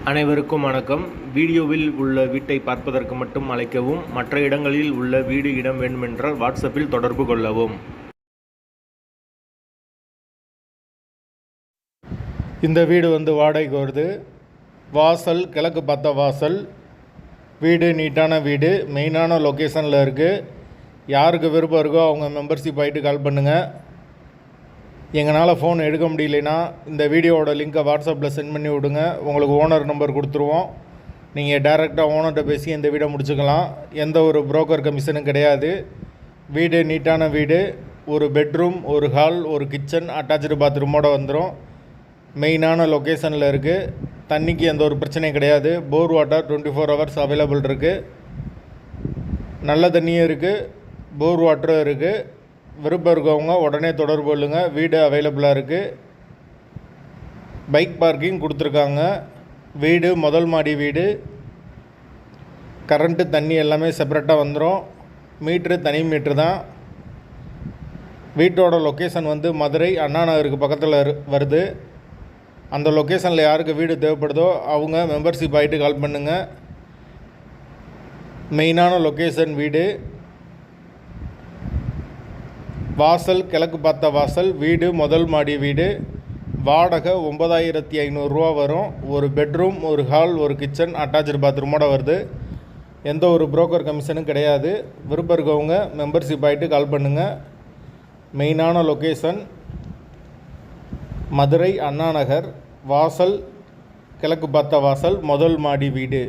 அனைவருக்கும் வணக்கம். வீடியோவில் உள்ள வீட்டை பார்ப்பதற்கு மட்டும் அழைக்கவும். மற்ற இடங்களில் உள்ள வீடு இடம் வேண்டுமென்றால் வாட்ஸ்அப்பில் தொடர்பு கொள்ளவும். இந்த வீடு வாடகைக்கு வருது. வாசல் கிழக்கு பார்த்த வாசல். வீடு நீட்டான வீடு, மெயினான லொக்கேஷனில் இருக்குது. யாருக்கு விருப்பம் இருக்கோ அவங்க மெம்பர்ஷிப் ஆகிட்டு கால் பண்ணுங்கள். எங்களால் ஃபோன் எடுக்க முடியலைன்னா இந்த வீடியோவோட லிங்க்கை வாட்ஸ்அப்பில் சென்ட் பண்ணி விடுங்க. உங்களுக்கு ஓனர் நம்பர் கொடுத்துருவோம். நீங்கள் டைரெக்டாக ஓனர்கிட்ட பேசி இந்த வீடை முடிச்சுக்கலாம். எந்த ஒரு புரோக்கர் கமிஷனும் கிடையாது. வீடு நீட்டான வீடு. ஒரு பெட்ரூம், ஒரு ஹால், ஒரு கிச்சன், அட்டாச்சு பாத்ரூமோடு வந்துடும். மெயினான லொக்கேஷனில் இருக்குது. தண்ணிக்கு எந்த ஒரு பிரச்சனையும் கிடையாது. போர் வாட்டர் 24 ஹவர்ஸ் அவைலபிள் இருக்குது. நல்ல தண்ணியும் இருக்குது, போர் வாட்டரும் இருக்குது. விருப்பம் இருக்கவங்க உடனே தொடர்பு கொள்ளுங்கள். வீடு அவைலபிளாக இருக்குது. பைக் பார்க்கிங் கொடுத்துருக்காங்க. வீடு முதல் மாடி வீடு. கரண்ட்டு தண்ணி எல்லாமே செப்பரேட்டாக வந்துடும். மீட்ரு தனி மீட்ரு தான். வீட்டோட லொக்கேஷன் மதுரை அண்ணா நகருக்கு பக்கத்தில் வருது. அந்த லொக்கேஷனில் யாருக்கு வீடு தேவைப்படுதோ அவங்க மெம்பர்ஷிப் ஆகிட்டு கால் பண்ணுங்கள். மெயினான லொக்கேஷன் வீடு. வாசல் கிழக்கு பார்த்த வாசல். வீடு முதல் மாடி வீடு. வாடகை 9500 வரும். ஒரு பெட்ரூம், ஒரு ஹால், ஒரு கிச்சன், அட்டாச்சு பாத்ரூமோடு வருது. எந்த ஒரு புரோக்கர் கமிஷனும் கிடையாது. விருப்பம் இருக்கவங்க மெம்பர்ஷிப் ஆகிட்டு கால் பண்ணுங்கள். மெயினான லொக்கேஷன் மதுரை அண்ணா நகர். வாசல் கிழக்கு பார்த்த வாசல், முதல் மாடி வீடு.